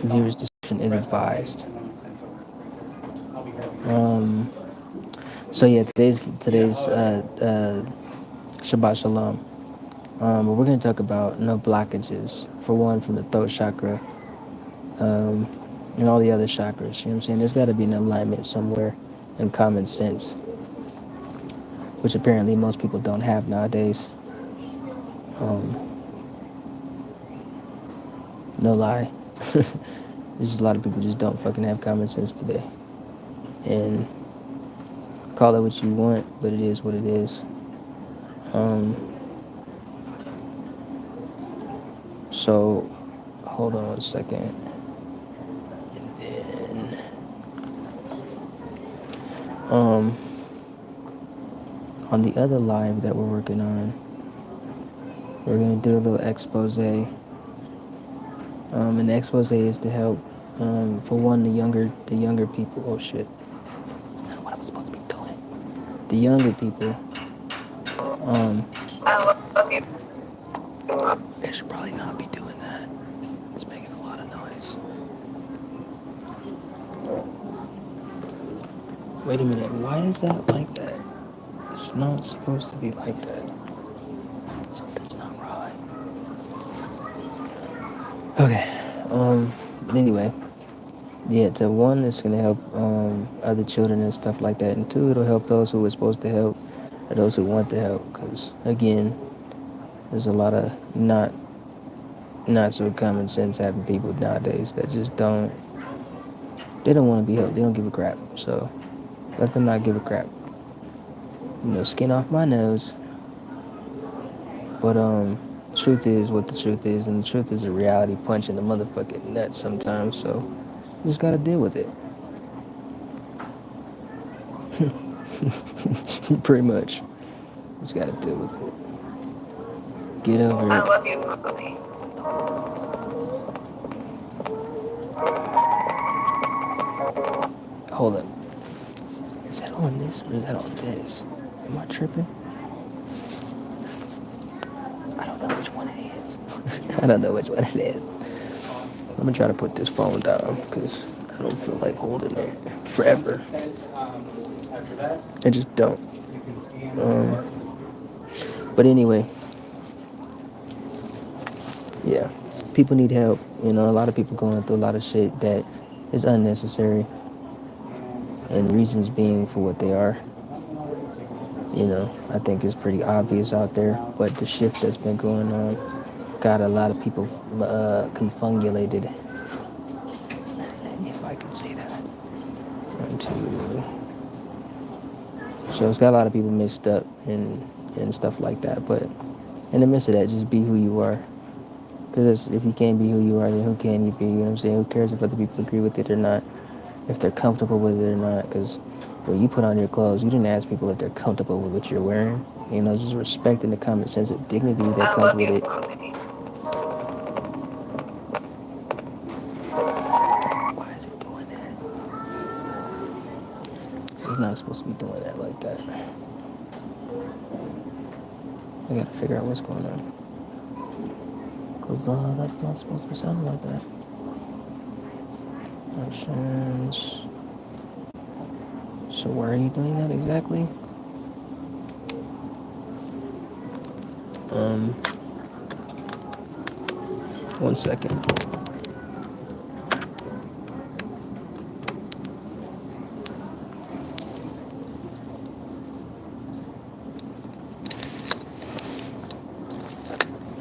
Viewers discretion is advised. Um, so yeah, today's Shabbat Shalom. But we're gonna talk about no blockages. For one, from the throat chakra, um, and all the other chakras. You know what I'm saying? There's got to be an alignment somewhere, and common sense, which apparently most people don't have nowadays. Um, no lie. There's just a lot of people just don't fucking have common sense today. And call it what you want, but it is what it is. Um, so, hold on a second. And then, on the other live that we're working on, we're gonna do a little expose. And the expose is to help, for one, the younger people. Oh shit, that's not what I'm supposed to be doing. The younger people, um, they should probably not be doing that. It's making a lot of noise. Wait a minute, why is that like that? It's not supposed to be like that. Something's not right. Okay. But anyway, yeah. To one, it's gonna help other children and stuff like that, and two, it'll help those who are supposed to help, and those who want to help. Because again, there's a lot of not so common sense having people nowadays that just don't. They don't want to be helped. They don't give a crap. So let them not give a crap. Skin off my nose. But truth is what the truth is, and the truth is a reality punch in the motherfucking nuts sometimes. So you just gotta deal with it. Pretty much. Just gotta deal with it. Get over it. I love you, Mommy. Hold up. Is that on this or is that on this? Am I tripping? I don't know which one it is. I don't know which one it is. I'm gonna try to put this phone down because I don't feel like holding it forever. I just don't. But anyway, yeah, people need help. A lot of people going through a lot of shit that is unnecessary, and reasons being for what they are. I think it's pretty obvious out there, but the shift that's been going on got a lot of people confungulated, if I could say that. So it's got a lot of people mixed up and stuff like that. But in the midst of that, just be who you are. Because if you can't be who you are, then who can you be? You know what I'm saying? Who cares if other people agree with it or not? If they're comfortable with it or not? Because when you put on your clothes, you didn't ask people if they're comfortable with what you're wearing. Just respecting the common sense of dignity that comes with it. Why is it doing that? This is not supposed to be doing that like that. I gotta figure out what's going on. Because that's not supposed to be sounding like that. Options. So why are you doing that exactly? One second.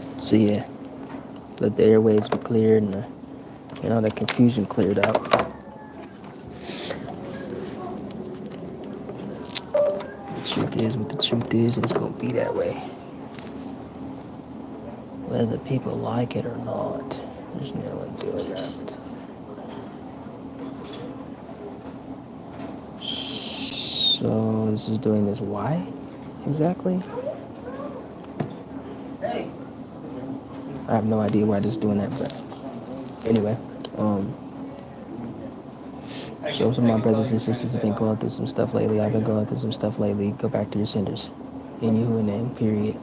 So yeah, let the airways be cleared and all that confusion cleared out. The truth is what the truth is, and it's gonna be that way. Whether people like it or not, there's no one doing that. So this is doing this why exactly? I have no idea why this is doing that, but anyway. So some of my brothers and sisters have been going through some stuff lately. I've been going through some stuff lately. Go back to your senders. In Yahuwah name, period.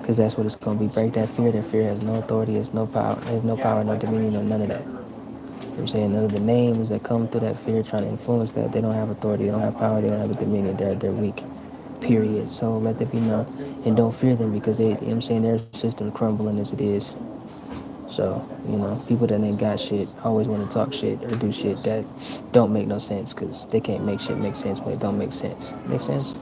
because that's what it's gonna be. Break that fear. That fear has no authority, has no power, has no power, no dominion, no none of that. You know what I'm saying? None of the names that come through that fear trying to influence that, they don't have authority, they don't have power, they don't have a dominion. They're weak. Period. So let that be known. And don't fear them because they, you know what I'm saying, their system's crumbling as it is. So, people that ain't got shit always want to talk shit or do shit that don't make no sense because they can't make shit make sense when it don't make sense. Make sense?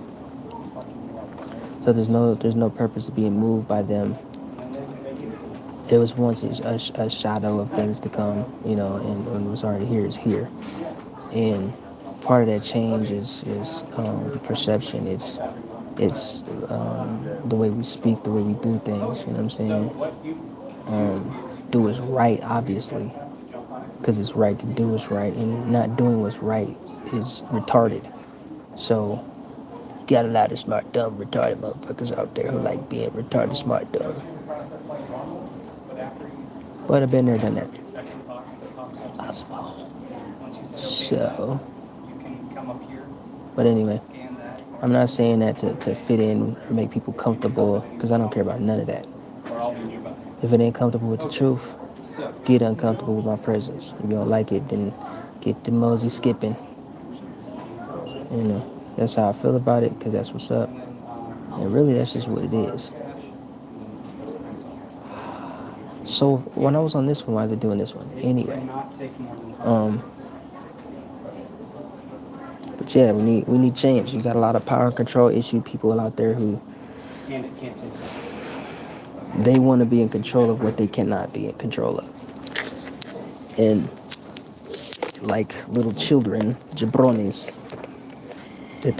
So there's no purpose of being moved by them. It was once a shadow of things to come, and what's already here is here. And part of that change is perception. It's the way we speak, the way we do things. You know what I'm saying? Do what's right, obviously, because it's right to do what's right, and not doing what's right is retarded. So, got a lot of smart, dumb, retarded motherfuckers out there who like being retarded, smart, dumb. But I've been there, done that. I suppose. So, but anyway, I'm not saying that to fit in or make people comfortable, because I don't care about none of that. If it ain't comfortable with the truth, get uncomfortable with my presence. If you don't like it, then get the mosey skipping. That's how I feel about it, because that's what's up. And really, that's just what it is. So when I was on this one, why is it doing this one? Anyway, but yeah, we need change. You got a lot of power and control issue people out there who they want to be in control of what they cannot be in control of, and like little children, jabrones that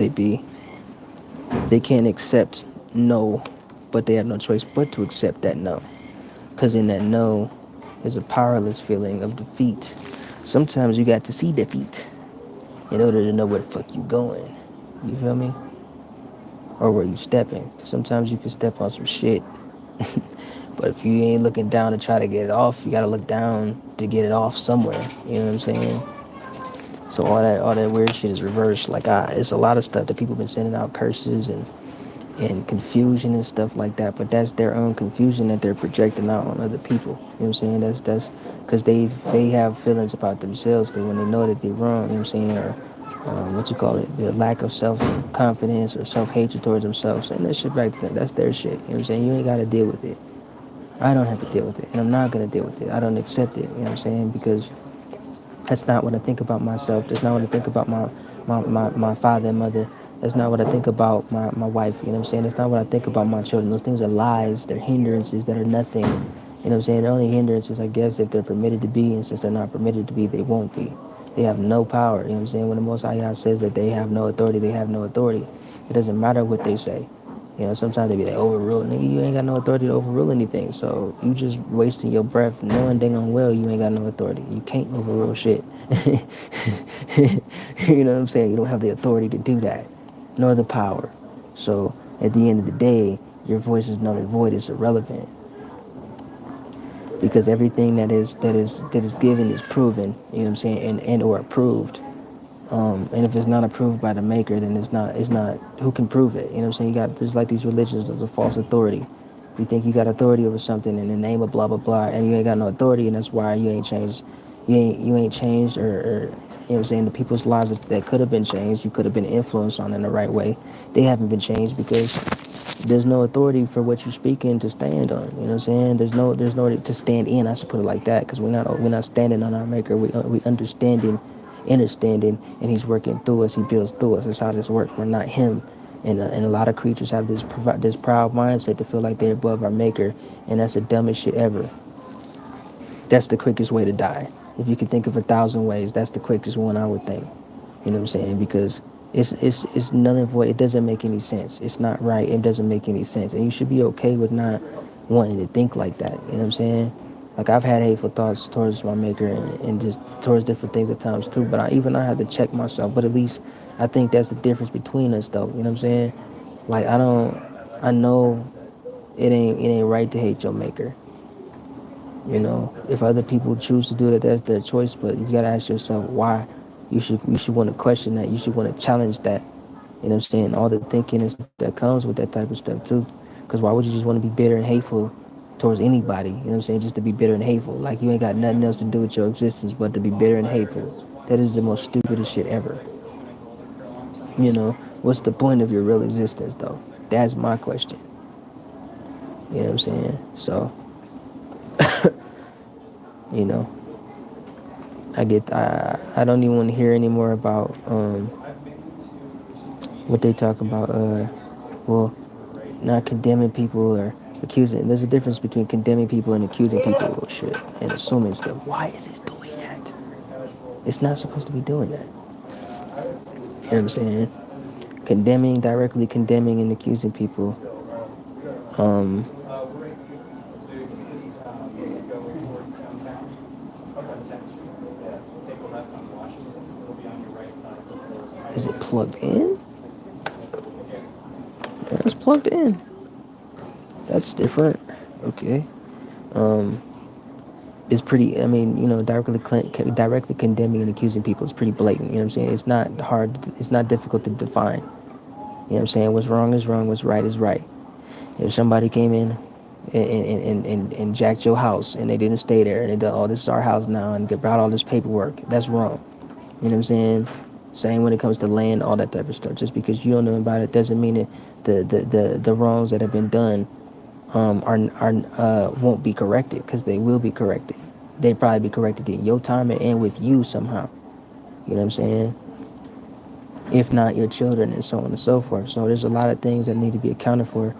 they can't accept no, but they have no choice but to accept that no, because in that no is a powerless feeling of defeat. Sometimes you got to see defeat in order to know where the fuck you going. You feel me? Or where you stepping. Sometimes you can step on some shit. But if you ain't looking down to try to get it off, you gotta look down to get it off somewhere. You know what I'm saying? So all that weird shit is reversed. Like it's a lot of stuff that people been sending out curses and confusion and stuff like that. But that's their own confusion that they're projecting out on other people. You know what I'm saying? That's because they have feelings about themselves. Because when they know that they're wrong, you know what I'm saying, or what you call it, the lack of self confidence or self hatred towards themselves, send that shit back to them. That's their shit. You know what I'm saying? You ain't gotta deal with it. I don't have to deal with it, and I'm not gonna deal with it. I don't accept it. You know what I'm saying? Because that's not what I think about myself. That's not what I think about my father and mother. That's not what I think about my wife. You know what I'm saying? That's not what I think about my children. Those things are lies. They're hindrances that are nothing. You know what I'm saying? They're only hindrances, I guess, if they're permitted to be. And since they're not permitted to be, they won't be. They have no power. You know what I'm saying? When the Most High God says that they have no authority, they have no authority. It doesn't matter what they say. Sometimes they be like, overrule. Nigga, you ain't got no authority to overrule anything. So you just wasting your breath knowing dang on well you ain't got no authority. You can't overrule shit. You know what I'm saying? You don't have the authority to do that, nor the power. So at the end of the day, your voice is null and void. It's irrelevant because everything that is given is proven. You know what I'm saying? And or approved. And if it's not approved by the maker, then it's not who can prove it. You know what I'm saying? There's like these religions, there's a false authority. You think you got authority over something in the name of blah blah blah, and you ain't got no authority, and that's why you ain't changed. You ain't changed, or you know what I'm saying, the people's lives that could have been changed, you could have been influenced on in the right way. They haven't been changed because there's no authority for what you're speaking to stand on. You know what I'm saying? There's no to stand in. I should put it like that because we're not standing on our maker. We understanding, and he's working through us. He builds through us. That's how this works. We're not him. And a lot of creatures have this proud mindset to feel like they're above our maker, and that's the dumbest shit ever. That's the quickest way to die. If you could think of 1,000 ways, that's the quickest one I would think. You know what I'm saying? Because it's null and void. It doesn't make any sense. It's not right. It doesn't make any sense. And you should be okay with not wanting to think like that. You know what I'm saying? Like I've had hateful thoughts towards my maker and just towards different things at times too. But I have to check myself. But at least I think that's the difference between us though. You know what I'm saying? Like I know it ain't right to hate your maker. If other people choose to do that, that's their choice. But you gotta ask yourself why. You should want to question that. You should want to challenge that. You know what I'm saying? All the thinking and stuff that comes with that type of stuff too. Because why would you just want to be bitter and hateful towards anybody? You know what I'm saying? Just to be bitter and hateful. Like you ain't got nothing else to do with your existence but to be bitter and hateful. That is the most stupidest shit ever. You know, what's the point of your real existence though? That's my question. You know what I'm saying? So, you know, I don't even want to hear anymore about what they talk about. Well, not condemning people or accusing. There's a difference between condemning people and accusing people of shit and assuming stuff. Why is it doing that? It's not supposed to be doing that. You know what I'm saying? Condemning, directly condemning and accusing people. Um, is it plugged in? Yeah, it's plugged in. That's different. Okay. Um, it's pretty. I mean, you know, directly condemning and accusing people is pretty blatant. You know what I'm saying? It's not hard. It's not difficult to define. You know what I'm saying? What's wrong is wrong. What's right is right. If somebody came in and jacked your house and they didn't stay there and they did, oh, this is our house now and brought all this paperwork, that's wrong. You know what I'm saying? Same when it comes to land, all that type of stuff. Just because you don't know about it doesn't mean that the wrongs that have been done are won't be corrected, because they will be corrected. They probably be corrected in your time and with you somehow. You know what I'm saying? If not your children, and so on and so forth. So there's a lot of things that need to be accounted for,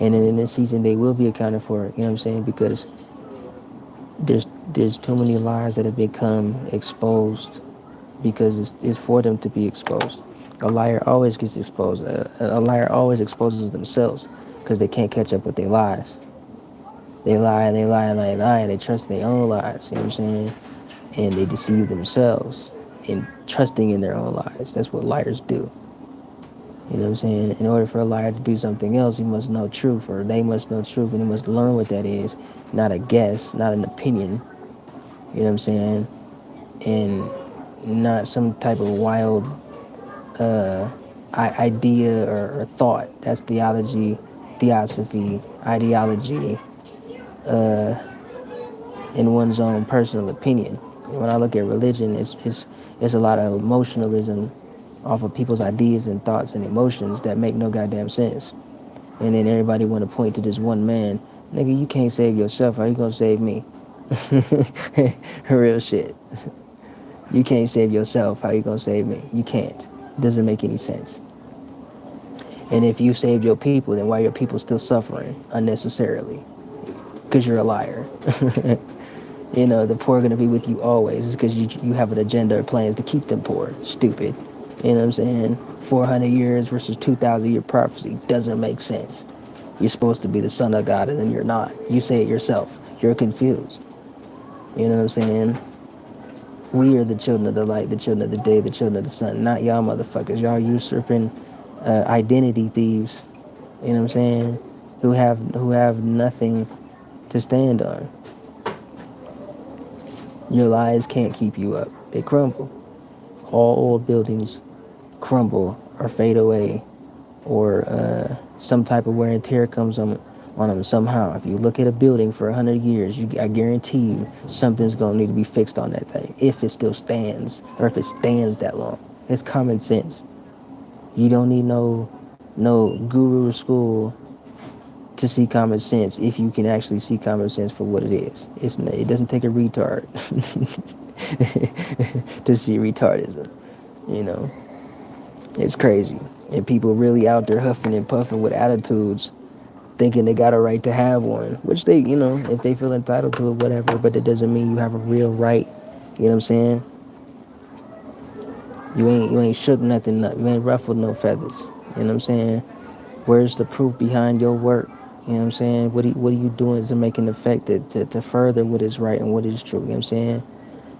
and then in this season they will be accounted for. You know what I'm saying? Because there's too many lies that have become exposed because it's for them to be exposed. A liar always gets exposed. A liar always exposes themselves because they can't catch up with their lies. They lie and they lie and lie and lie, and they trust in their own lies. You know what I'm saying? And they deceive themselves in trusting in their own lies. That's what liars do. You know what I'm saying? In order for a liar to do something else, he must know truth, or they must know truth, and he must learn what that is, not a guess, not an opinion. You know what I'm saying? And not some type of wild idea or thought. That's theology, theosophy, ideology, in one's own personal opinion. When I look at religion, it's a lot of emotionalism off of people's ideas and thoughts and emotions that make no goddamn sense. And then everybody want to point to this one man. Nigga, you can't save yourself. How you gonna save me? Real shit. You can't save yourself. How you gonna save me? You can't. Doesn't make any sense. And if you saved your people, then why are your people still suffering unnecessarily? Because you're a liar. You know, the poor are going to be with you always. It's because you have an agenda or plans to keep them poor. Stupid. You know what I'm saying? 400 years versus 2,000 year prophecy doesn't make sense. You're supposed to be the son of God, and then you're not. You say it yourself. You're confused. You know what I'm saying? We are the children of the light, the children of the day, the children of the sun. Not y'all motherfuckers. Y'all usurping identity thieves. You know what I'm saying? Who have nothing to stand on. Your lies can't keep you up. They crumble. All old buildings crumble or fade away, or some type of wear and tear comes on them somehow. If you look at a building for 100 years, I guarantee you something's going to need to be fixed on that thing, if it still stands, or if it stands that long. It's common sense. You don't need no guru or school to see common sense if you can actually see common sense for what it is. It doesn't take a retard to see retardism. You know, it's crazy. And people really out there huffing and puffing with attitudes, thinking they got a right to have one, which they, you know, if they feel entitled to it, whatever, but that doesn't mean you have a real right. You know what I'm saying? You ain't shook nothing up. You ain't ruffled no feathers. You know what I'm saying? Where's the proof behind your work? You know what I'm saying? What are you doing to make an effect to further what is right and what is true? You know what I'm saying?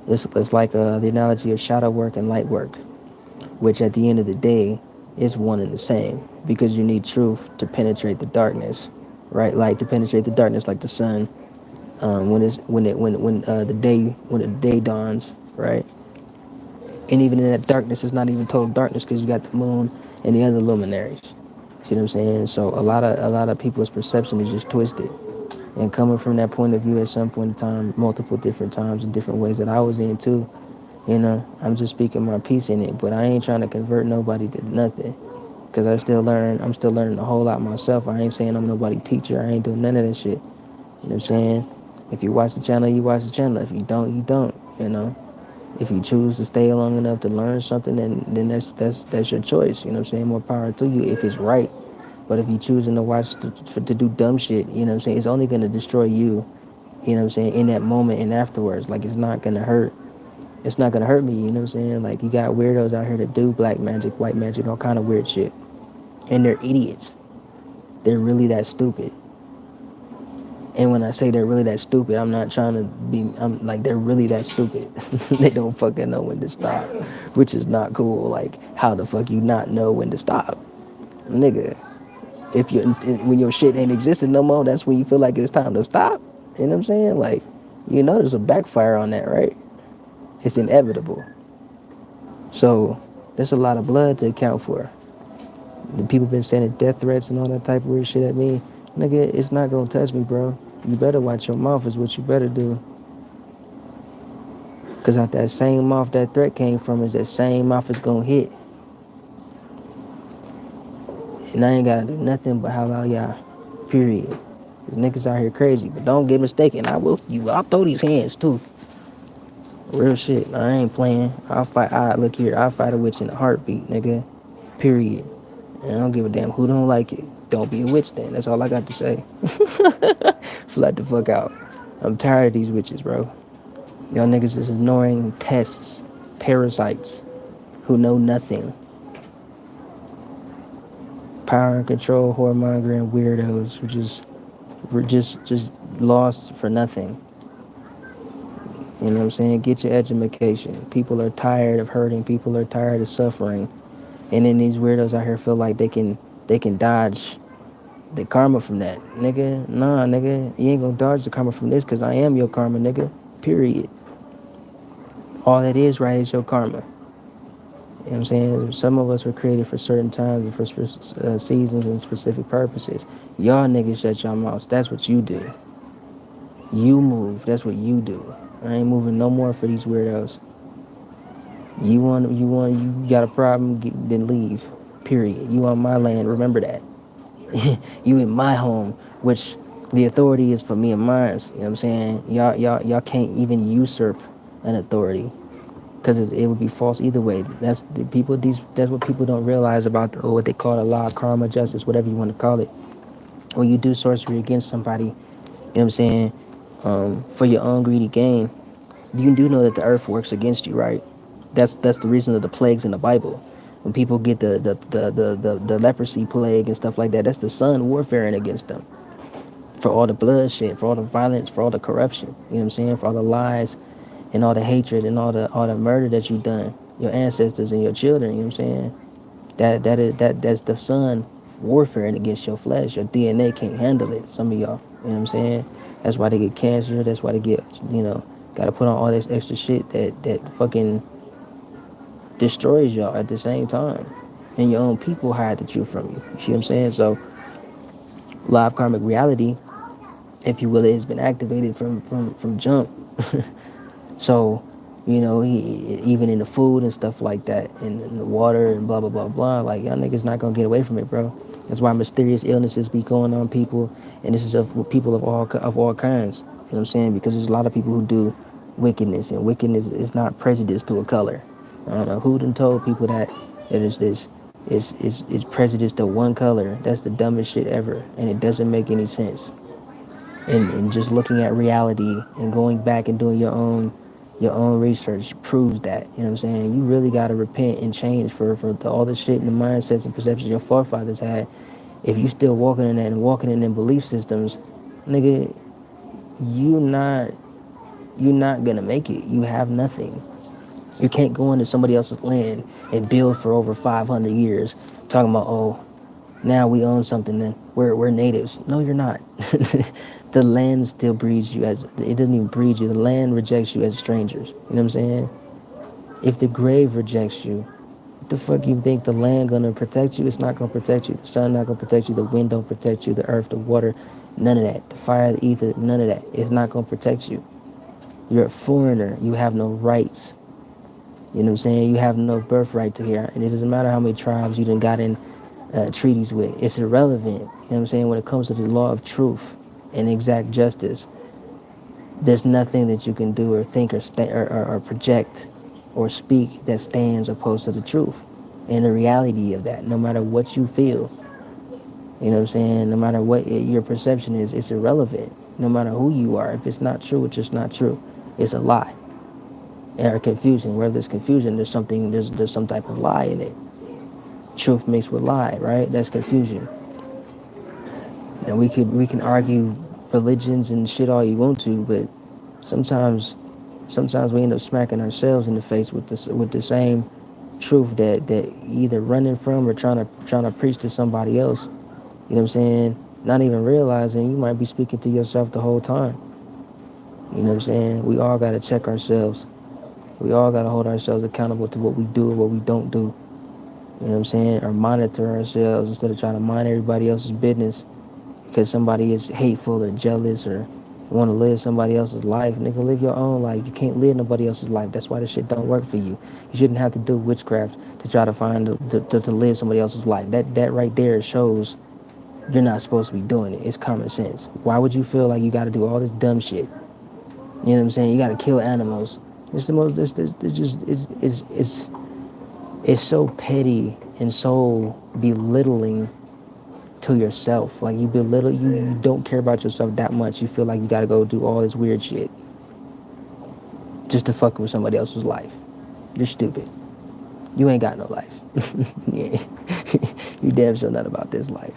It's like the analogy of shadow work and light work, which at the end of the day is one and the same, because you need truth to penetrate the darkness, right? Light to penetrate the darkness, like the sun. When the day dawns, right? And even in that darkness, it's not even total darkness because you got the moon and the other luminaries. See what I'm saying? So a lot of people's perception is just twisted. And coming from that point of view at some point in time, multiple different times in different ways that I was in too, I'm just speaking my piece in it. But I ain't trying to convert nobody to nothing. Cause I'm still learning a whole lot myself. I ain't saying I'm nobody teacher. I ain't doing none of that shit. You know what I'm saying? If you watch the channel, you watch the channel. If you don't, you don't. If you choose to stay long enough to learn something, then that's your choice. You know what I'm saying? More power to you if it's right. But if you choosing to watch to do dumb shit, you know what I'm saying? It's only gonna destroy you. You know what I'm saying? In that moment and afterwards, like it's not gonna hurt. It's not gonna hurt me. You know what I'm saying? Like you got weirdos out here that do black magic, white magic, all kind of weird shit, and they're idiots. They're really that stupid. And when I say they're really that stupid, I'm not trying to be. I'm like they're really that stupid. They don't fucking know when to stop, which is not cool. Like how the fuck you not know when to stop, nigga? If you when your shit ain't existing no more, that's when you feel like it's time to stop. You know what I'm saying? Like, there's a backfire on that, right? It's inevitable. So there's a lot of blood to account for. The people been sending death threats and all that type of weird shit at me. Nigga, it's not gonna touch me, bro. You better watch your mouth is what you better do. Cause out that same mouth that threat came from is that same mouth is gonna hit. And I ain't gotta do nothing but holler out y'all. Period. Cause niggas out here crazy. But don't get mistaken, I'll throw these hands too. Real shit. I ain't playing. Look here, I'll fight a witch in a heartbeat, nigga. Period. And I don't give a damn who don't like it. Don't be a witch then. That's all I got to say. Flat the fuck out. I'm tired of these witches, bro. Y'all niggas is ignoring pests, parasites, who know nothing. Power and control, whoremongering weirdos who just lost for nothing. You know what I'm saying? Get your education. People are tired of hurting. People are tired of suffering. And then these weirdos out here feel like they can dodge the karma from that. Nigga, nah, nigga. You ain't gonna dodge the karma from this because I am your karma, nigga. Period. All that is right is your karma. You know what I'm saying? Some of us were created for certain times and for seasons and specific purposes. Y'all niggas shut your mouths. That's what you do. You move. That's what you do. I ain't moving no more for these weirdos. You got a problem, then leave. Period. You on my land, remember that. You in my home, which the authority is for me and mine. You know what I'm saying? Y'all can't even usurp an authority. Because it would be false either way. That's what people don't realize about what they call the law, karma, justice, whatever you want to call it. When you do sorcery against somebody, you know what I'm saying, for your own greedy gain, you do know that the earth works against you, right? That's the reason of the plagues in the Bible. When people get the leprosy plague and stuff like that, that's the sun warfaring against them. For all the bloodshed, for all the violence, for all the corruption, you know what I'm saying? For all the lies and all the hatred and all the murder that you've done, your ancestors and your children, you know what I'm saying? That's the sun warfaring against your flesh. Your DNA can't handle it. Some of y'all, you know what I'm saying? That's why they get cancer. That's why they get, got to put on all this extra shit that fucking destroys y'all at the same time. And your own people hide the truth from you. You see what I'm saying? So, live karmic reality, if you will, it has been activated from jump. So, even in the food and stuff like that, and in the water and blah, blah, blah, blah, like, y'all niggas not gonna get away from it, bro. That's why mysterious illnesses be going on people, and this is of people of all kinds. You know what I'm saying? Because there's a lot of people who do wickedness, and wickedness is not prejudice to a color. I don't know who done told people that is prejudice to one color. That's the dumbest shit ever, and it doesn't make any sense. And just looking at reality and going back and doing your own research proves that. You know what I'm saying? You really got to repent and change for all the shit and the mindsets and perceptions your forefathers had. If you still walking in that and walking in them belief systems, nigga, you not you're not gonna make it. You have nothing. You can't go into somebody else's land and build for over 500 years talking about, oh, now we own something, then we're natives. No, you're not. The land still breeds you as, it doesn't even breed you. The land rejects you as strangers. You know what I'm saying? If the grave rejects you, The fuck you think the land gonna protect you? It's not gonna protect you. The sun not gonna protect you. The wind don't protect you. The earth, the water, none of that. The fire, the ether, none of that. It's not gonna protect you. You're a foreigner. You have no rights. You know what I'm saying? You have no birthright to here. And it doesn't matter how many tribes you done got in treaties with. It's irrelevant. You know what I'm saying? When it comes to the law of truth and exact justice, there's nothing that you can do or think or project or speak that stands opposed to the truth and the reality of that. No matter what you feel, you know what I'm saying? No matter what your perception is, it's irrelevant. No matter who you are, if it's not true, it's just not true. It's a lie or confusion. Where there's confusion, there's some type of lie in it. Truth mixed with lie, right? That's confusion. And we can argue religions and shit all you want to, but sometimes sometimes we end up smacking ourselves in the face with the same truth that either running from or trying to preach to somebody else. You know what I'm saying? Not even realizing you might be speaking to yourself the whole time. You know what I'm saying? We all gotta check ourselves. We all gotta hold ourselves accountable to what we do and what we don't do. You know what I'm saying? Or monitor ourselves instead of trying to mind everybody else's business because somebody is hateful or jealous or want to live somebody else's life. Nigga, live your own life. You can't live nobody else's life. That's why this shit don't work for you. You shouldn't have to do witchcraft to try to find to live somebody else's life. That right there shows you're not supposed to be doing it. It's common sense. Why would you feel like you got to do all this dumb shit? You know what I'm saying? You got to kill animals. It's the most. It's just it's so petty and so belittling to yourself. Like you belittle you don't care about yourself that much. You feel like you gotta go do all this weird shit just to fuck with somebody else's life. You're stupid. You ain't got no life. Yeah. You damn sure not about this life.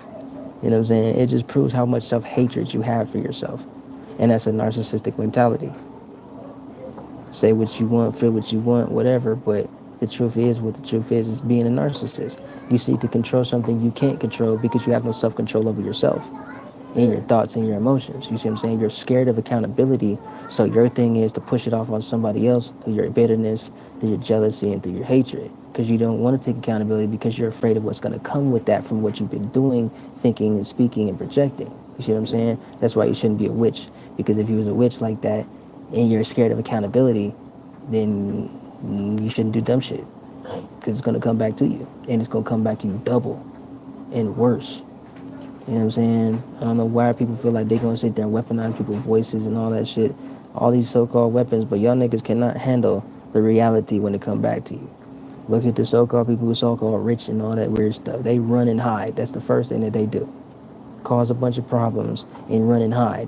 You know what I'm saying? It just proves how much self-hatred you have for yourself. And that's a narcissistic mentality. Say what you want, feel what you want, whatever, but the truth is what the truth is being a narcissist. You seek to control something you can't control because you have no self-control over yourself and your thoughts and your emotions. You see what I'm saying? You're scared of accountability, so your thing is to push it off on somebody else through your bitterness, through your jealousy, and through your hatred. Because you don't want to take accountability because you're afraid of what's going to come with that from what you've been doing, thinking, and speaking, and projecting. You see what I'm saying? That's why you shouldn't be a witch. Because if you was a witch like that and you're scared of accountability, then you shouldn't do dumb shit. Because it's going to come back to you. And it's going to come back to you double and worse. You know what I'm saying? I don't know why people feel like they're going to sit there and weaponize people's voices and all that shit. All these so-called weapons, but y'all niggas cannot handle the reality when it come back to you. Look at the so-called people who so-called rich and all that weird stuff. They run and hide. That's the first thing that they do. Cause a bunch of problems and run and hide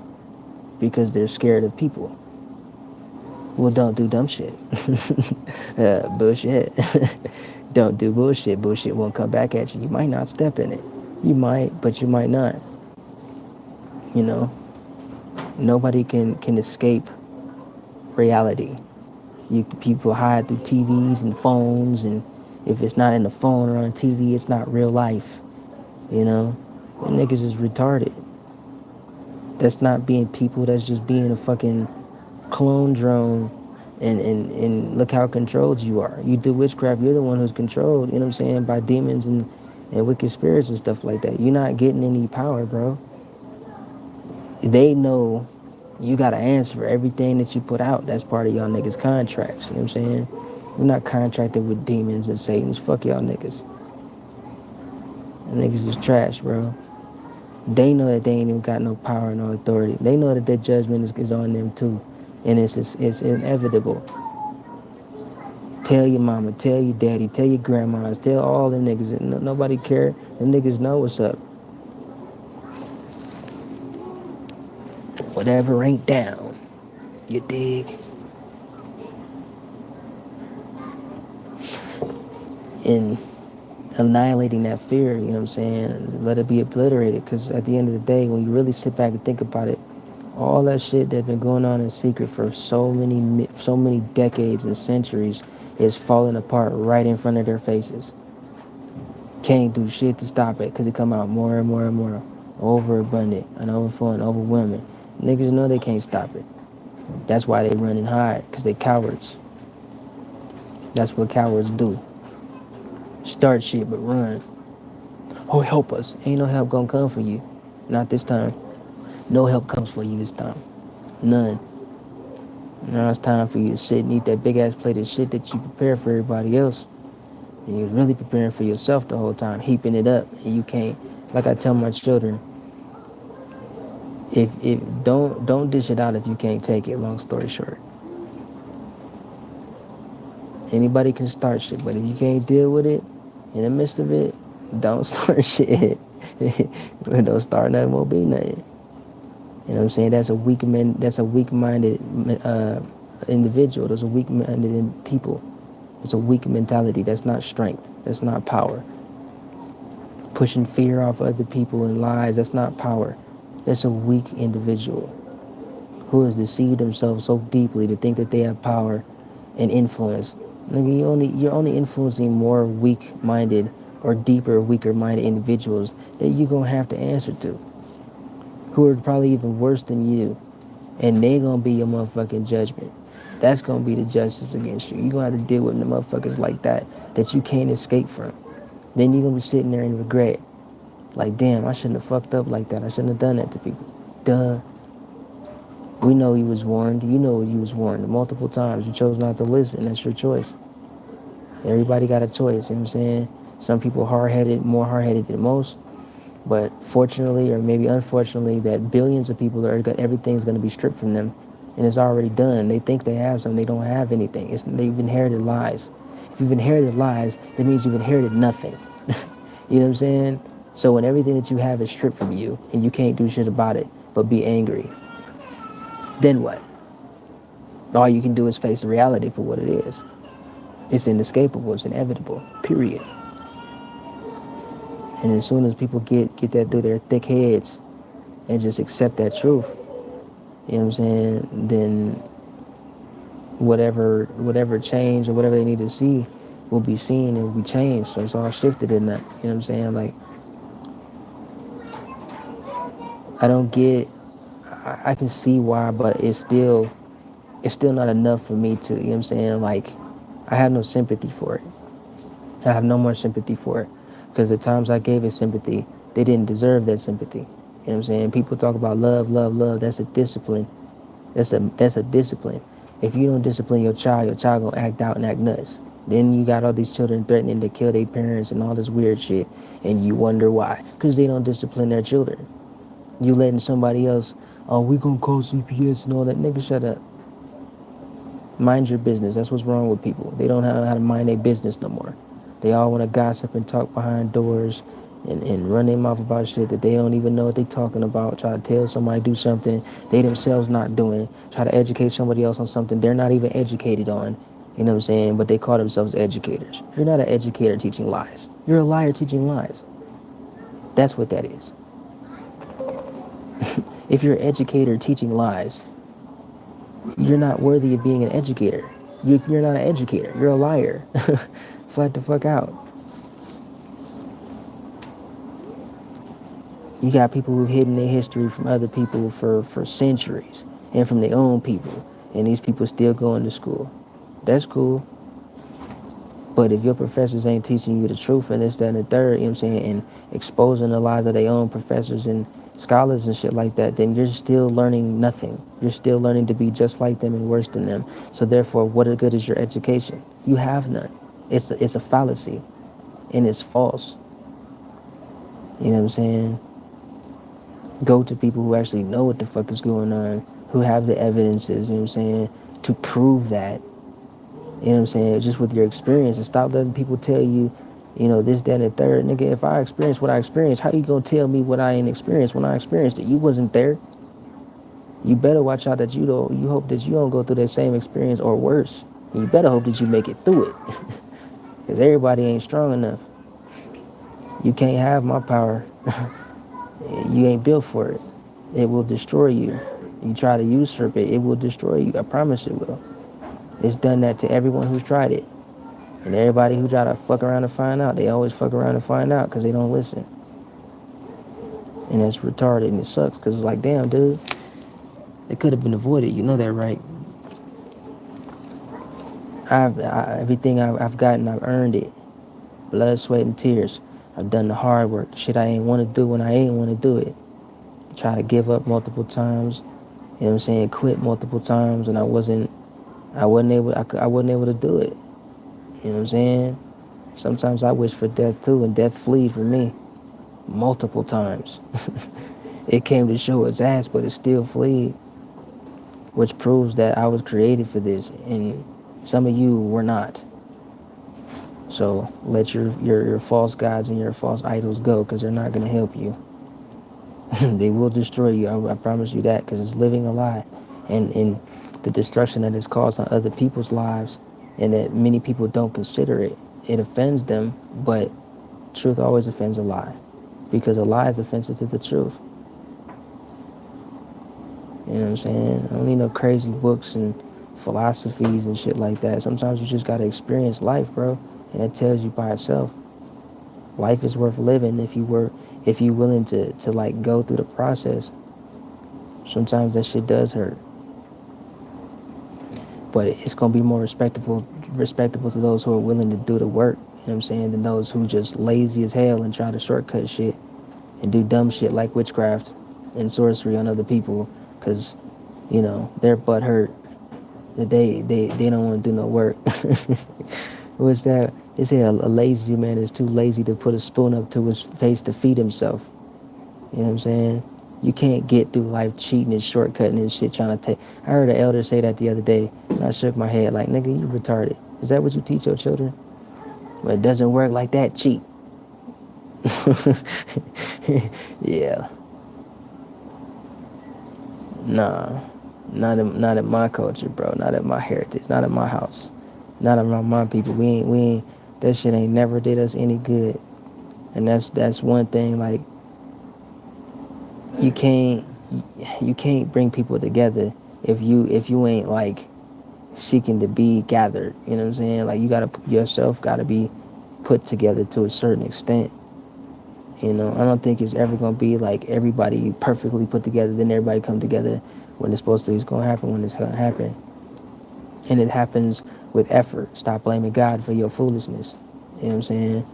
because they're scared of people. Well, don't do dumb shit. Bullshit. Don't do bullshit. Bullshit won't come back at you. You might not step in it. You might, but you might not. You know, nobody can escape reality. People hide through TVs and phones, and if it's not in the phone or on TV, it's not real life. You know, them niggas is retarded. That's not being people. That's just being a fucking clone drone. And look how controlled you are. You do witchcraft, you're the one who's controlled, you know what I'm saying, by demons and wicked spirits and stuff like that. You're not getting any power, bro. They know you got to answer for everything that you put out. That's part of y'all niggas' contracts. You know what I'm saying? We're not contracted with demons and Satans. Fuck y'all niggas. Them niggas is trash, bro. They know that they ain't even got no power and no authority. They know that their judgment is on them too. And it's inevitable. Tell your mama, tell your daddy, tell your grandmas, tell all them niggas. Nobody care. Them niggas know what's up. Whatever ain't down. You dig? And annihilating that fear, you know what I'm saying? Let it be obliterated, because at the end of the day, when you really sit back and think about it, all that shit that's been going on in secret for so many decades and centuries is falling apart right in front of their faces. Can't do shit to stop it, because it come out more and more and more overabundant and overfull and overwhelming. Niggas know they can't stop it. That's why they run and hide, because they cowards. That's what cowards do. start shit but run. Oh, help us. Ain't no help gonna come for you. Not this time. No help comes for you this time. None. Now it's time for you to sit and eat that big ass plate of shit that you prepare for everybody else. And you're really preparing for yourself the whole time, heaping it up. And you can't, like I tell my children, if don't dish it out if you can't take it. Long story short, anybody can start shit, but if you can't deal with it in the midst of it, don't start shit. Don't start nothing, won't be nothing. You know what I'm saying? That's a weak man. That's a weak-minded individual. Those are weak-minded people. It's a weak mentality. That's not strength. That's not power. Pushing fear off other people and lies. That's not power. That's a weak individual who has deceived themselves so deeply to think that they have power and influence. Nigga, you're only influencing more weak-minded or deeper, weaker-minded individuals that you're gonna have to answer to, who are probably even worse than you, and they gonna be your motherfucking judgment. That's gonna be the justice against you. You gonna have to deal with the motherfuckers like that you can't escape from. Then you're gonna be sitting there in regret, like, damn, I shouldn't have fucked up like that. I shouldn't have done that to people. Duh. We know you was warned. You know you was warned multiple times. You chose not to listen. That's your choice. Everybody got a choice. You know what I'm saying? Some people hard-headed, more hard-headed than most. But fortunately, or maybe unfortunately, that billions of people everything's going to be stripped from them, and it's already done. They think they have something, they don't have anything. They've inherited lies. If you've inherited lies, that means you've inherited nothing. You know what I'm saying? So when everything that you have is stripped from you, and you can't do shit about it, but be angry, then what? All you can do is face the reality for what it is. It's inescapable. It's inevitable. Period. And as soon as people get that through their thick heads and just accept that truth, you know what I'm saying, then whatever change or whatever they need to see will be seen and will be changed. So it's all shifted in that. You know what I'm saying? Like, I don't get, I can see why, but it's still not enough for me to, you know what I'm saying? Like, I have no sympathy for it. I have no more sympathy for it. Because the times I gave it sympathy, they didn't deserve that sympathy. You know what I'm saying? People talk about love, love, love. That's a discipline. That's a discipline. If you don't discipline your child gonna act out and act nuts. Then you got all these children threatening to kill their parents and all this weird shit, and you wonder why. Because they don't discipline their children. You letting somebody else, oh, we gonna call CPS and all that. Nigga, shut up. Mind your business. That's what's wrong with people. They don't know how to mind their business no more. They all want to gossip and talk behind doors and run their mouth about shit that they don't even know what they talking about. Try to tell somebody to do something they themselves not doing. Try to educate somebody else on something they're not even educated on. You know what I'm saying? But they call themselves educators. You're not an educator teaching lies. You're a liar teaching lies. That's what that is. If you're an educator teaching lies, you're not worthy of being an educator. You're not an educator. You're a liar. Flat the fuck out. You got people who've hidden their history from other people for centuries and from their own people. And these people still going to school. That's cool. But if your professors ain't teaching you the truth and this, that, and the third, you know what I'm saying, and exposing the lies of their own professors and scholars and shit like that, then you're still learning nothing. You're still learning to be just like them and worse than them. So therefore, what good is your education? You have none. It's a fallacy, and it's false. You know what I'm saying? Go to people who actually know what the fuck is going on, who have the evidences, you know what I'm saying, to prove that. You know what I'm saying? Just with your experience, and stop letting people tell you, you know, this, that, and the third. Nigga, if I experienced what I experienced, how you gonna tell me what I ain't experienced when I experienced it? You wasn't there. You better watch out that you hope that you don't go through that same experience or worse. And you better hope that you make it through it. Because everybody ain't strong enough. You can't have my power. You ain't built for it. It will destroy you. You try to usurp it, it will destroy you. I promise it will. It's done that to everyone who's tried it. And everybody who try to fuck around and find out, they always fuck around and find out because they don't listen. And that's retarded and it sucks because it's like, damn, dude, it could have been avoided. You know that, right? Everything I've gotten, I've earned it. Blood, sweat, and tears. I've done the hard work, shit I ain't want to do when I ain't want to do it. Try to give up multiple times. You know what I'm saying? Quit multiple times, and I wasn't able. I wasn't able to do it. You know what I'm saying? Sometimes I wish for death too, and death fleed from me multiple times. It came to show its ass, but it still fled, which proves that I was created for this, and some of you were not. So let your false gods and your false idols go, because they're not going to help you. They will destroy you. I promise you that, because it's living a lie, and the destruction that it's caused on other people's lives, and that many people don't consider it. It offends them, but truth always offends a lie, because a lie is offensive to the truth. You know what I'm saying? I don't need no crazy books and philosophies and shit like that. Sometimes you just gotta experience life, bro, and it tells you by itself. Life is worth living if you willing to like go through the process. Sometimes that shit does hurt, but it's gonna be more respectable to those who are willing to do the work. You know what I'm saying? Than those who just lazy as hell and try to shortcut shit and do dumb shit like witchcraft and sorcery on other people, because their butt hurt that they don't want to do no work. What's that? They say a lazy man is too lazy to put a spoon up to his face to feed himself. You know what I'm saying? You can't get through life cheating and shortcutting and shit trying to take. I heard an elder say that the other day, and I shook my head like, nigga, you retarded. Is that what you teach your children? Well, it doesn't work like that, cheat. Yeah. Nah. Not in my culture, bro. Not in my heritage. Not in my house. Not around my people. We ain't that shit ain't never did us any good. And that's one thing, like, you can't you can't bring people together if you ain't like seeking to be gathered. You know what I'm saying? Like, you gotta yourself gotta be put together to a certain extent. I don't think it's ever gonna be like everybody perfectly put together, then everybody come together when it's supposed to. It's gonna happen when it's gonna happen. And it happens with effort. Stop blaming God for your foolishness. You know what I'm saying?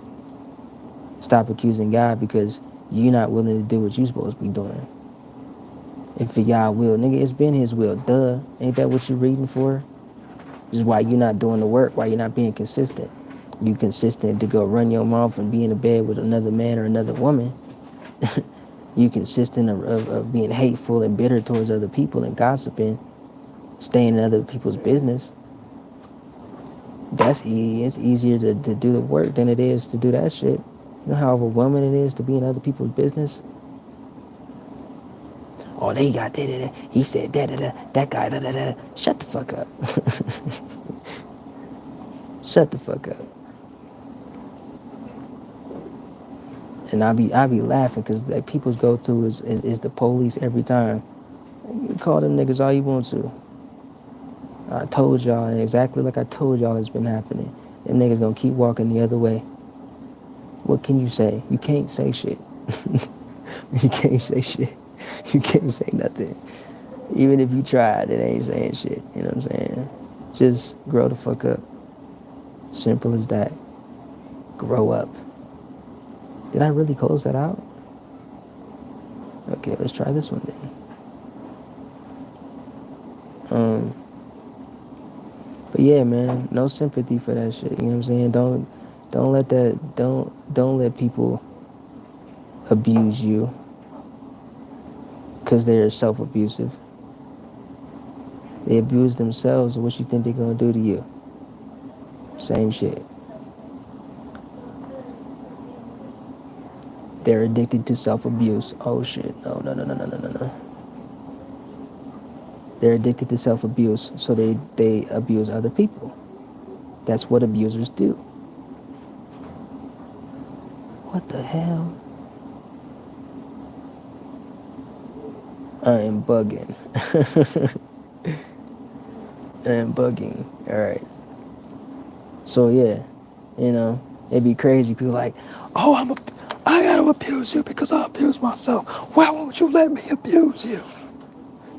Stop accusing God because you're not willing to do what you're supposed to be doing. If for y'all will, nigga, it's been his will. Duh. Ain't that what you reading for? This is why you're not doing the work, why you're not being consistent. You consistent to go run your mouth and be in the bed with another man or another woman. You consistent of being hateful and bitter towards other people and gossiping, staying in other people's business. That's easy. It's easier to do the work than it is to do that shit. You know how overwhelming it is to be in other people's business? Oh, they got that. He said that guy. Shut the fuck up. Shut the fuck up. And I be laughing because like, people's go-to is the police every time. You call them niggas all you want to. I told y'all, and exactly like I told y'all, it's been happening. Them niggas gonna keep walking the other way. What can you say? You can't say shit. You can't say shit. You can't say nothing. Even if you tried, it ain't saying shit. You know what I'm saying? Just grow the fuck up. Simple as that. Grow up. Did I really close that out? Okay, let's try this one then. But yeah, man, no sympathy for that shit. You know what I'm saying? Don't let people abuse you because they're self-abusive. They abuse themselves, and what you think they're gonna do to you? Same shit. They're addicted to self-abuse. Oh shit! No. They're addicted to self-abuse, so they abuse other people. That's what abusers do. What the hell? I am bugging. I am bugging. Alright. So yeah, it'd be crazy. People like, oh, I gotta abuse you because I abuse myself. Why won't you let me abuse you?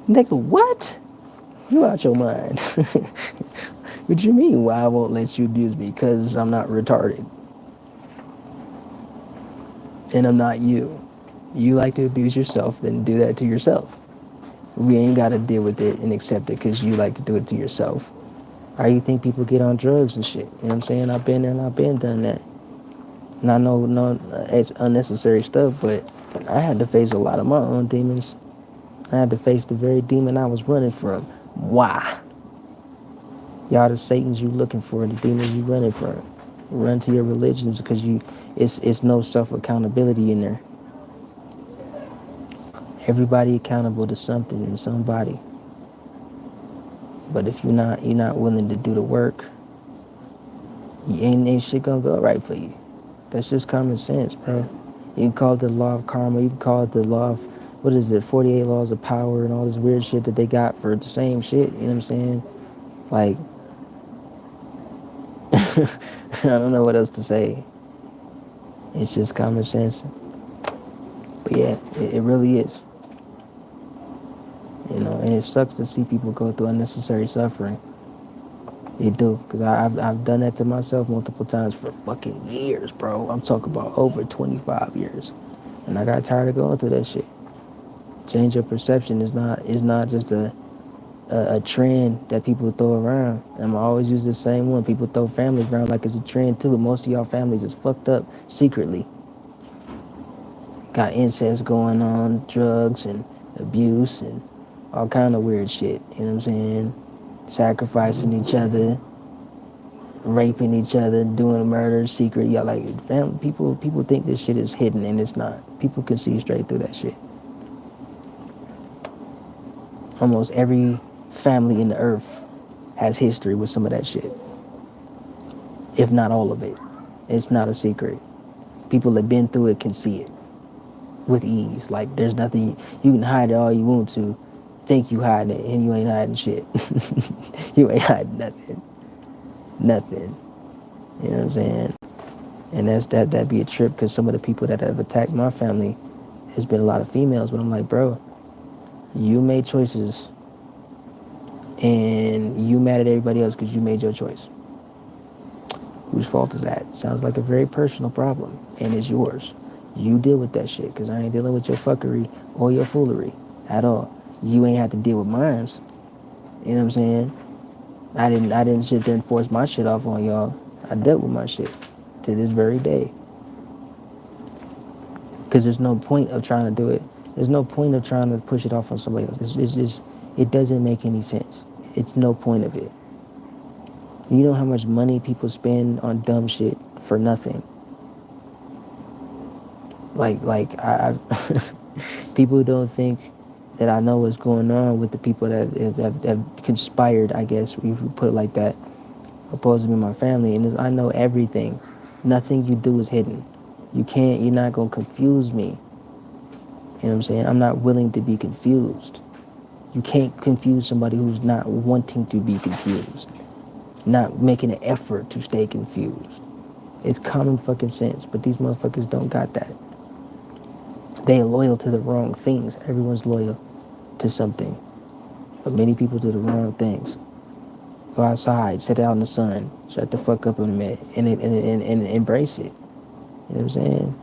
Nigga, what? You out your mind. What you mean, why I won't let you abuse me? Because I'm not retarded. and I'm not you. You like to abuse yourself, then do that to yourself. We ain't got to deal with it and accept it because you like to do it to yourself. How you think people get on drugs and shit? You know what I'm saying? I've been there and I've been done that. And I know no, it's unnecessary stuff, but I had to face a lot of my own demons. I had to face the very demon I was running from. Why? Y'all the Satans you looking for, the demons you running from. Run to your religions because it's no self accountability in there. Everybody accountable to something and somebody. But if you're not willing to do the work, you ain't shit gonna go right for you. That's just common sense, bro. You can call it the law of karma. You can call it the law of, what is it, 48 laws of power and all this weird shit that they got for the same shit. You know what I'm saying? Like, I don't know what else to say. It's just common sense. But yeah, it really is. You know, and it sucks to see people go through unnecessary suffering. It do, because I've done that to myself multiple times for fucking years, bro. I'm talking about over 25 years. And I got tired of going through that shit. Change your perception is not just a trend that people throw around. I'm always use the same one. People throw family around like it's a trend too, but most of y'all families is fucked up secretly. Got incest going on, drugs and abuse and all kind of weird shit. You know what I'm saying? Sacrificing each other, raping each other, doing murder, secret. Yeah, like family people think this shit is hidden and it's not. People can see straight through that shit. Almost every family in the earth has history with some of that shit, if not all of it. It's not a secret. People that been through it can see it with ease. Like there's nothing you can hide it all you want to, think you hiding it, and you ain't hiding shit. You ain't hiding nothing, nothing. You know what I'm saying? And that be a trip because some of the people that have attacked my family has been a lot of females. But I'm like, bro, you made choices, and you mad at everybody else because you made your choice. Whose fault is that? Sounds like a very personal problem, and it's yours. You deal with that shit, because I ain't dealing with your fuckery or your foolery at all. You ain't have to deal with mines. You know what I'm saying? I didn't sit there and force my shit off on y'all. I dealt with my shit to this very day. Because there's no point of trying to do it. There's no point of trying to push it off on somebody else. It's just, it doesn't make any sense. It's no point of it. You know how much money people spend on dumb shit for nothing? I people don't think that I know what's going on with the people that have conspired, I guess, if you put it like that, opposed to me and my family. And I know everything. Nothing you do is hidden. You're not going to confuse me. You know what I'm saying? I'm not willing to be confused. You can't confuse somebody who's not wanting to be confused, not making an effort to stay confused. It's common fucking sense, but these motherfuckers don't got that. They are loyal to the wrong things. Everyone's loyal to something, but many people do the wrong things. Go outside, sit out in the sun, shut the fuck up in a minute, and embrace it. You know what I'm saying?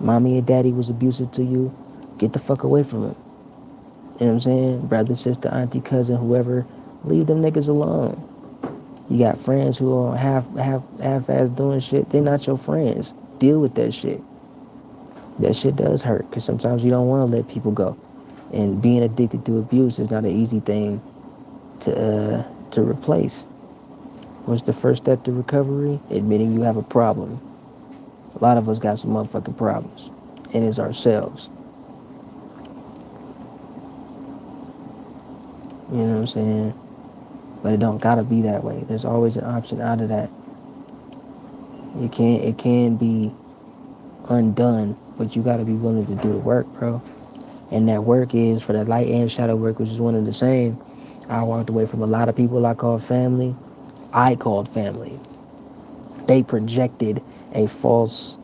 Mommy and daddy was abusive to you, get the fuck away from him. You know what I'm saying? Brother, sister, auntie, cousin, whoever, leave them niggas alone. You got friends who are half-ass doing shit. They're not your friends. Deal with that shit. That shit does hurt because sometimes you don't want to let people go. And being addicted to abuse is not an easy thing to replace. What's the first step to recovery? Admitting you have a problem. A lot of us got some motherfucking problems, and it's ourselves. You know what I'm saying? But it don't gotta be that way. There's always an option out of that. It can be undone, but you gotta be willing to do the work, bro. And that work is for that light and shadow work, which is one and the same. I walked away from a lot of people I called family. I called family. They projected a false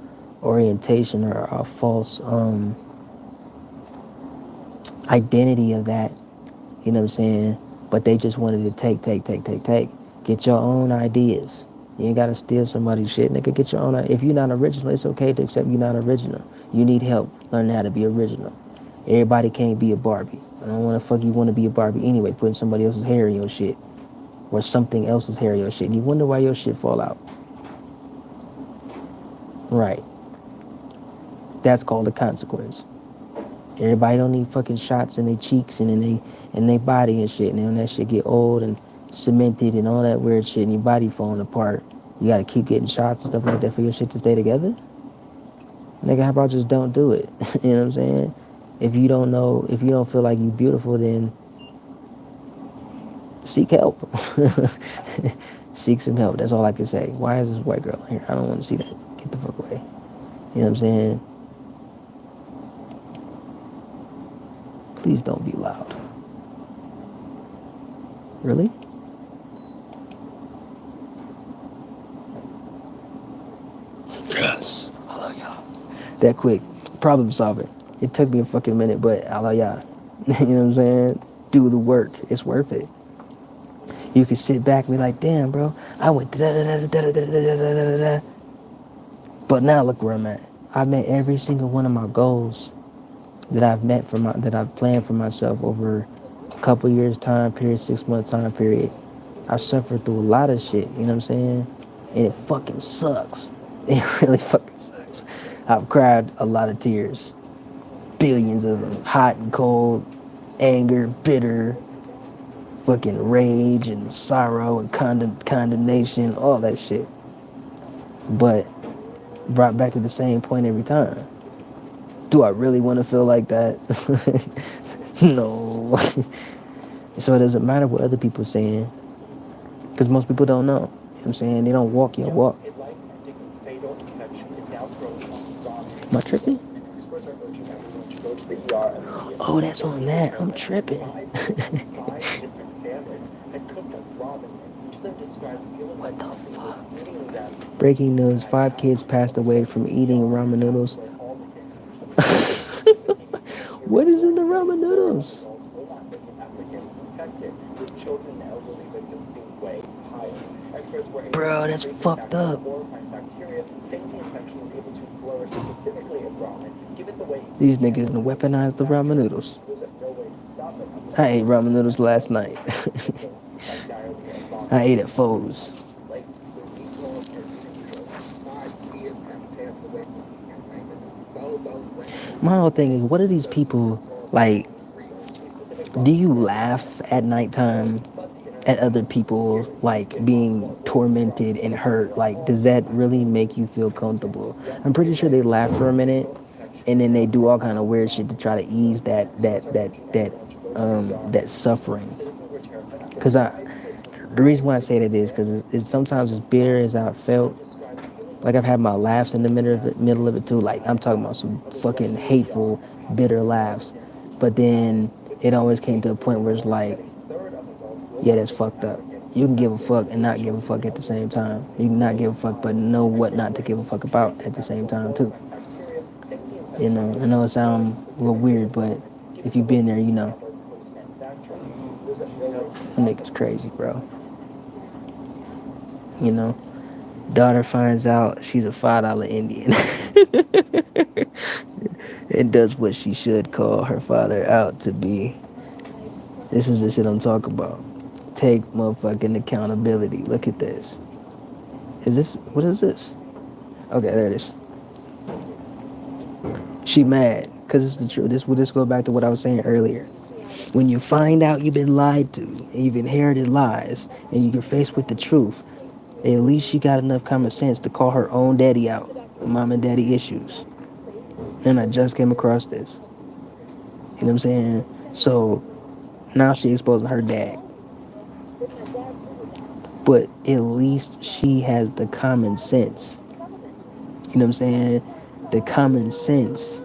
orientation or a false identity of that. You know what I'm saying? But they just wanted to take. Get your own ideas. You ain't gotta steal somebody's shit. Nigga, get your own. If you're not original, it's okay to accept you're not original. You need help learning how to be original. Everybody can't be a Barbie. I don't want to fuck you want to be a Barbie anyway, putting somebody else's hair in your shit or something else's hair in your shit. And you wonder why your shit fall out. Right. That's called a consequence. Everybody don't need fucking shots in their cheeks and in their body and shit. And then when that shit get old and cemented and all that weird shit and your body falling apart, you gotta keep getting shots and stuff like that for your shit to stay together? Nigga, how about just don't do it? You know what I'm saying? If you don't know, if you don't feel like you beautiful, then seek help. Seek some help. That's all I can say. Why is this white girl here? I don't want to see that. Get the fuck away. You know what I'm saying? Please don't be loud. Really? Yes. I love y'all. That quick. Problem solving. It took me a fucking minute, but I love y'all. You know what I'm saying? Do the work. It's worth it. You can sit back and be like, damn, bro, I went da da da da da da da da da da. But now look where I'm at. I've met every single one of my goals that I've planned for myself over a couple years time period, 6 month time period. I've suffered through a lot of shit, you know what I'm saying? And it fucking sucks. It really fucking sucks. I've cried a lot of tears. Billions of them. Hot and cold, anger, bitter, fucking rage and sorrow and condemnation, all that shit. But brought back to the same point every time. Do I really want to feel like that? No. So it doesn't matter what other people are saying, because most people don't know. You know what I'm saying? They don't walk your walk. Am I tripping? Oh, that's on that. I'm tripping. What the fuck? Breaking news: 5 kids passed away from eating ramen noodles. What is in the ramen noodles? Bro, that's fucked up. These niggas done weaponized the ramen noodles. I ate ramen noodles last night. I ate at Foes. My whole thing is, what are these people like? Do you laugh at nighttime at other people like being tormented and hurt? Like, does that really make you feel comfortable? I'm pretty sure they laugh for a minute, and then they do all kind of weird shit to try to ease that suffering. Cause the reason why I say that is because it's sometimes as bitter as I felt. Like, I've had my laughs in the middle of it too. Like, I'm talking about some fucking hateful, bitter laughs. But then it always came to a point where it's like, yeah, that's fucked up. You can give a fuck and not give a fuck at the same time. You can not give a fuck but know what not to give a fuck about at the same time too. You know, I know it sounds a little weird, but if you've been there, you know. Niggas crazy, bro. You know. Daughter finds out she's a $5 Indian and does what she should call her father out to be. This is the shit I'm talking about. Take motherfucking accountability. Look at this. What is this? Okay, there it is. She mad because it's the truth. This goes back to what I was saying earlier. When you find out you've been lied to and you've inherited lies and you're faced with the truth, at least she got enough common sense to call her own daddy out. Mom and daddy issues. And I just came across this. You know what I'm saying? So now she exposing her dad. But at least she has the common sense. You know what I'm saying? The common sense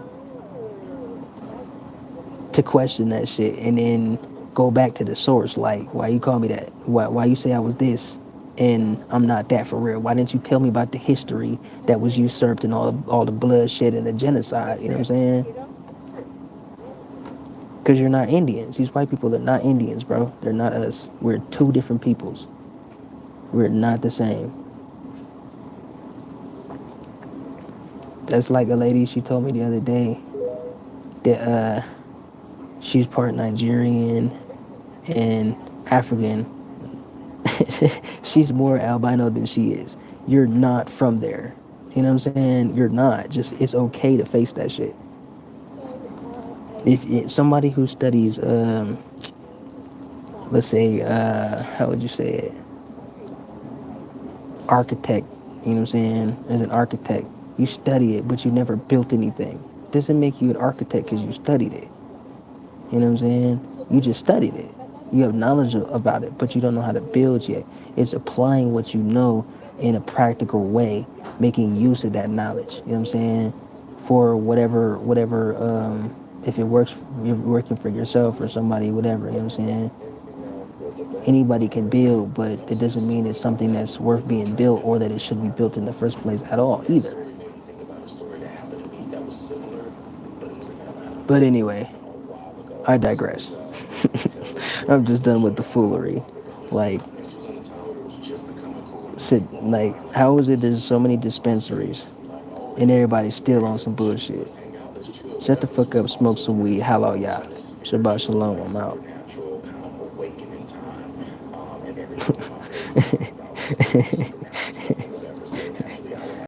to question that shit and then go back to the source. Like, why you call me that? Why you say I was this and I'm not that for real? Why didn't you tell me about the history that was usurped and all the bloodshed and the genocide? You know what I'm saying? Because you're not Indians. These white people are not Indians, bro. They're not us. We're two different peoples. We're not the same. That's like a lady, she told me the other day that she's part Nigerian and African. She's more albino than she is. You're not from there. You know what I'm saying? You're not. Just it's okay to face that shit. If somebody who studies, let's say, how would you say it? Architect. You know what I'm saying? As an architect, you study it, but you never built anything. Doesn't make you an architect because you studied it. You know what I'm saying? You just studied it. You have knowledge about it, but you don't know how to build yet. It's applying what you know in a practical way, making use of that knowledge. You know what I'm saying? For whatever. If it works, you're working for yourself or somebody, whatever. You know what I'm saying? Anybody can build, but it doesn't mean it's something that's worth being built or that it should be built in the first place at all either. But anyway, I digress. I'm just done with the foolery. Like, like, how is it there's so many dispensaries and everybody's still on some bullshit? Shut the fuck up, smoke some weed. Hello, y'all. Shabbat shalom. I'm out.